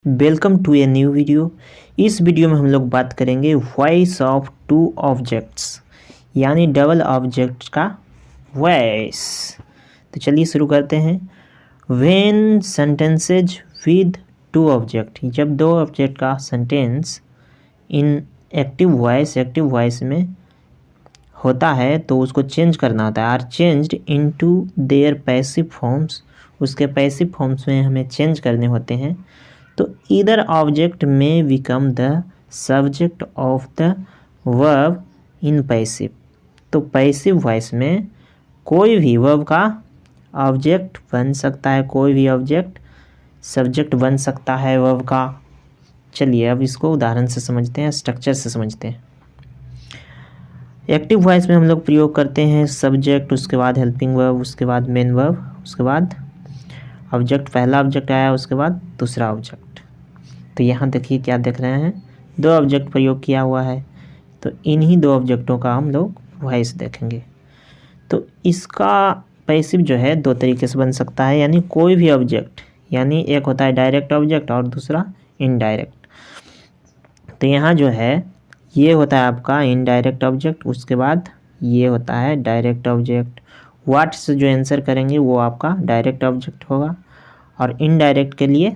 Welcome to a new video. इस video में हम लोग बात करेंगे वॉइस ऑफ टू ऑब्जेक्ट्स यानी डबल ऑब्जेक्ट का वॉइस। तो चलिए शुरू करते हैं। When sentences with two object, जब दो ऑब्जेक्ट का सेंटेंस इन एक्टिव वॉइस में होता है तो उसको चेंज करना होता है। Are changed into their passive forms, उसके पैसिव फॉर्म्स में हमें चेंज करने होते हैं। तो either object may become the subject of the verb in passive. तो पैसिव वॉइस में कोई भी वर्ब का ऑब्जेक्ट बन सकता है, कोई भी ऑब्जेक्ट सब्जेक्ट बन सकता है वर्ब का। चलिए अब इसको उदाहरण से समझते हैं, स्ट्रक्चर से समझते हैं। एक्टिव वॉइस में हम लोग प्रयोग करते हैं सब्जेक्ट, उसके बाद हेल्पिंग वर्ब, उसके बाद मेन वर्ब, उसके बाद ऑब्जेक्ट, पहला ऑब्जेक्ट आया, उसके बाद दूसरा ऑब्जेक्ट। तो यहाँ देखिए क्या देख रहे हैं, दो ऑब्जेक्ट प्रयोग किया हुआ है। तो इन्हीं दो ऑब्जेक्टों का हम लोग वॉइस देखेंगे। तो इसका पैसिव जो है दो तरीके से बन सकता है, यानी कोई भी ऑब्जेक्ट, यानी एक होता है डायरेक्ट ऑब्जेक्ट और दूसरा इनडायरेक्ट। तो यहाँ जो है ये होता है आपका इनडायरेक्ट ऑब्जेक्ट, उसके बाद ये होता है डायरेक्ट ऑब्जेक्ट। व्हाट से जो आंसर करेंगे वो आपका डायरेक्ट ऑब्जेक्ट होगा, और इनडायरेक्ट के लिए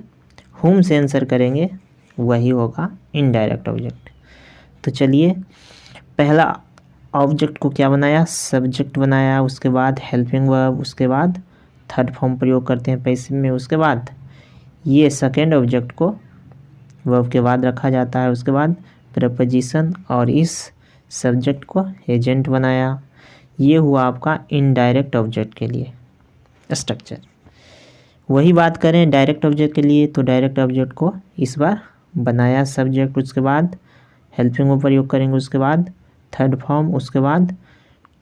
हुम से आंसर करेंगे वही होगा इनडायरेक्ट ऑब्जेक्ट। तो चलिए पहला ऑब्जेक्ट को क्या बनाया, सब्जेक्ट बनाया, उसके बाद हेल्पिंग वर्ब, उसके बाद थर्ड फॉर्म प्रयोग करते हैं पैसिव में, उसके बाद ये सेकेंड ऑब्जेक्ट को वर्ब के बाद रखा जाता है, उसके बाद प्रपोजिशन, और इस सब्जेक्ट को एजेंट बनाया। ये हुआ आपका इनडायरेक्ट ऑब्जेक्ट के लिए स्ट्रक्चर। वही बात करें डायरेक्ट ऑब्जेक्ट के लिए, तो डायरेक्ट ऑब्जेक्ट को इस बार बनाया सब्जेक्ट, उसके बाद हेल्पिंग में प्रयोग करेंगे, उसके बाद थर्ड फॉर्म, उसके बाद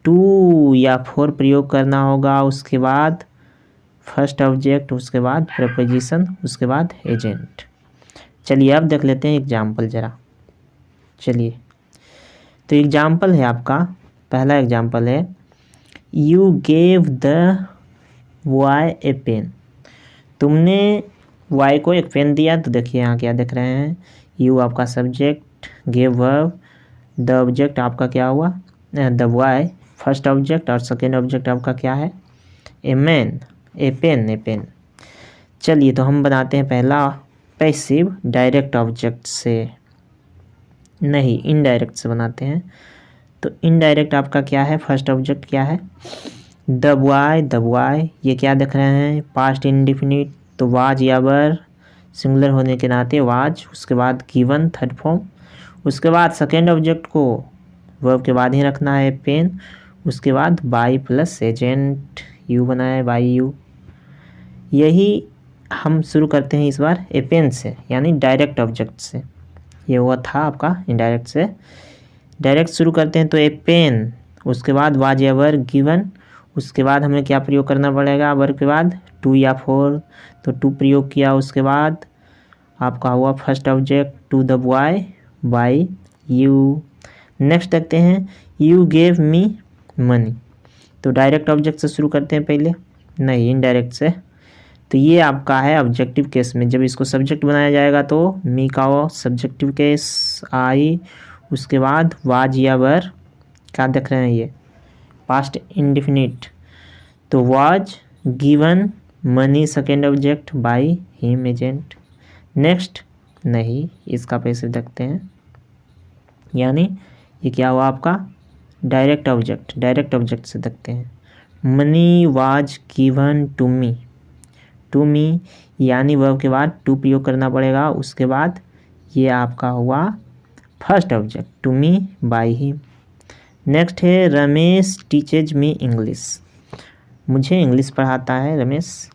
टू या फोर प्रयोग करना होगा, उसके बाद फर्स्ट ऑब्जेक्ट, उसके बाद प्रपोजिशन, उसके बाद एजेंट। चलिए अब देख लेते हैं एग्जाम्पल ज़रा। चलिए तो एग्जाम्पल है आपका, पहला एग्जाम्पल है you gave the boy a pen. तुमने वाई को एक पेन दिया। तो देखिए यहाँ क्या देख रहे हैं, यू आपका subject, gave verb, the object आपका क्या हुआ, द वाई फर्स्ट ऑब्जेक्ट, और सेकेंड ऑब्जेक्ट आपका क्या है, ए मैन, ए पेन। चलिए तो हम बनाते हैं पहला पैसिव डायरेक्ट ऑब्जेक्ट से, नहीं इनडायरेक्ट से बनाते हैं। तो इनडायरेक्ट आपका क्या है, फर्स्ट ऑब्जेक्ट क्या है, द बॉय। ये क्या देख रहे हैं, पास्ट इंडिफिनिट, तो वाज या वर सिंगुलर होने के नाते वाज, उसके बाद गिवन थर्ड फॉर्म, उसके बाद सेकेंड ऑब्जेक्ट को वर्ब के बाद ही रखना है पेन, उसके बाद बाई प्लस एजेंट, यू बनाया है बाई यू। यही हम शुरू करते हैं इस बार ए पेन से, यानी डायरेक्ट ऑब्जेक्ट से। ये हुआ था आपका इनडायरेक्ट से, डायरेक्ट शुरू करते हैं। तो ए पेन, उसके बाद वाज या वर गिवन, उसके बाद हमें क्या प्रयोग करना पड़ेगा, वर्ब के बाद टू या फोर, तो टू प्रयोग किया, उसके बाद आपका हुआ first object to the boy by you. Next देखते हैं यू गेव मी मनी। तो डायरेक्ट ऑब्जेक्ट से शुरू करते हैं पहले, नहीं इनडायरेक्ट से। तो ये आपका है ऑब्जेक्टिव केस में, जब इसको सब्जेक्ट बनाया जाएगा तो मी का वो सब्जेक्टिव केस आई, उसके बाद वाज या वर, क्या देख रहे हैं ये पास्ट इंडिफिनिट, तो was given money second object by him agent. Next नहीं इसका पैसिव देखते हैं, यानी ये क्या हुआ आपका डायरेक्ट ऑब्जेक्ट से देखते हैं। Money was given to me, यानी वर्ब के बाद टू प्रयोग करना पड़ेगा, उसके बाद ये आपका हुआ first object to me by him. Next है रमेश टीचेज मी इंग्लिश, मुझे इंग्लिश पढ़ाता है रमेश।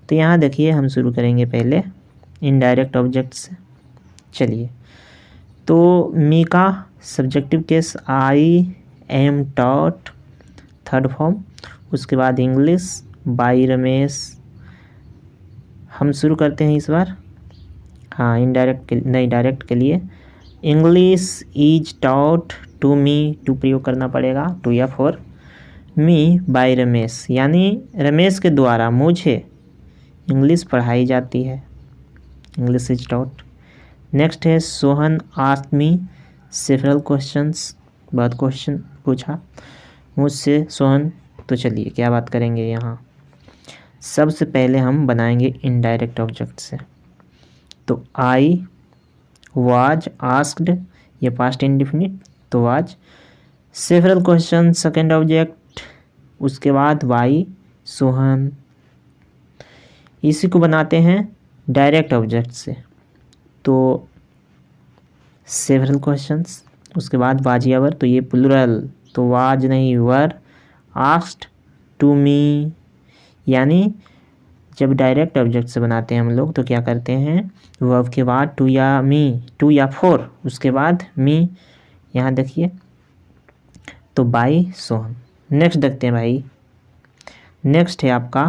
तो यहाँ देखिए हम शुरू करेंगे पहले इनडायरेक्ट ऑब्जेक्ट से। चलिए तो मी का subjective case I am taught third form, उसके बाद इंग्लिश बाय रमेश। हम शुरू करते हैं इस बार, हाँ इनडायरेक्ट के नहीं डायरेक्ट के लिए, English is taught to me, to प्रयोग करना पड़ेगा, टू या फोर, मी बाय रमेश, यानी रमेश के द्वारा मुझे इंग्लिश पढ़ाई जाती है। English is taught. नेक्स्ट है Sohan asked me several questions, बहुत क्वेश्चन पूछा मुझसे सोहन। तो चलिए क्या बात करेंगे यहाँ। सबसे पहले हम बनाएंगे इनडायरेक्ट ऑब्जेक्ट से। तो आई वाज आस्क्ड, ये पास्ट इंडेफिनिट, तो was several question second object, उसके बाद वाई सोहन। इसी को बनाते हैं डायरेक्ट ऑब्जेक्ट से। तो सेवरल क्वेश्चंस, उसके बाद वाज या वर, तो ये प्लूरल, तो वाज नहीं वर आस्क्ड टू मी। यानी जब डायरेक्ट ऑब्जेक्ट से बनाते हैं हम लोग तो क्या करते हैं, वर्ब के बाद टू या मी, टू या फोर, उसके बाद मी, यहाँ देखिए तो बाय सोहन। नेक्स्ट देखते हैं भाई। नेक्स्ट है आपका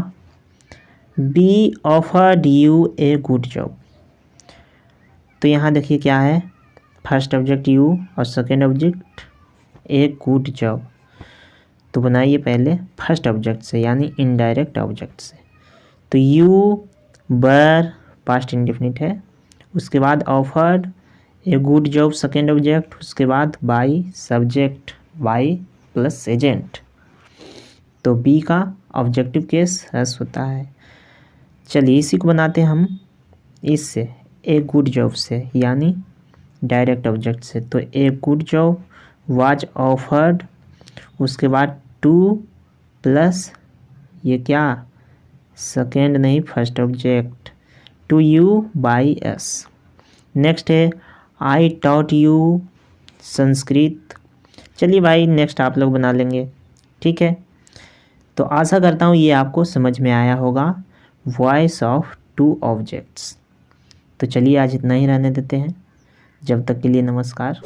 be offered U A good job. तो यहाँ देखिए क्या है, फर्स्ट ऑब्जेक्ट यू और second object A good job. तो बनाइए पहले फर्स्ट ऑब्जेक्ट से यानी इनडायरेक्ट ऑब्जेक्ट से। तो यू वर पास्ट इंडेफिनिट है, उसके बाद ऑफर्ड ए गुड जॉब सेकेंड ऑब्जेक्ट, उसके बाद by subject by plus agent. तो बी का ऑब्जेक्टिव केस रस होता है। चलिए इसी को बनाते हैं हम इससे ए गुड जॉब से यानी डायरेक्ट ऑब्जेक्ट से। तो a good job was offered, उसके बाद टू प्लस ये क्या सेकेंड नहीं first object, to you by us. Next है आई टॉट यू संस्कृत। चलिए भाई नेक्स्ट आप लोग बना लेंगे, ठीक है। तो आशा करता हूँ ये आपको समझ में आया होगा वॉइस ऑफ टू ऑब्जेक्ट्स। तो चलिए आज इतना ही रहने देते हैं, जब तक के लिए नमस्कार।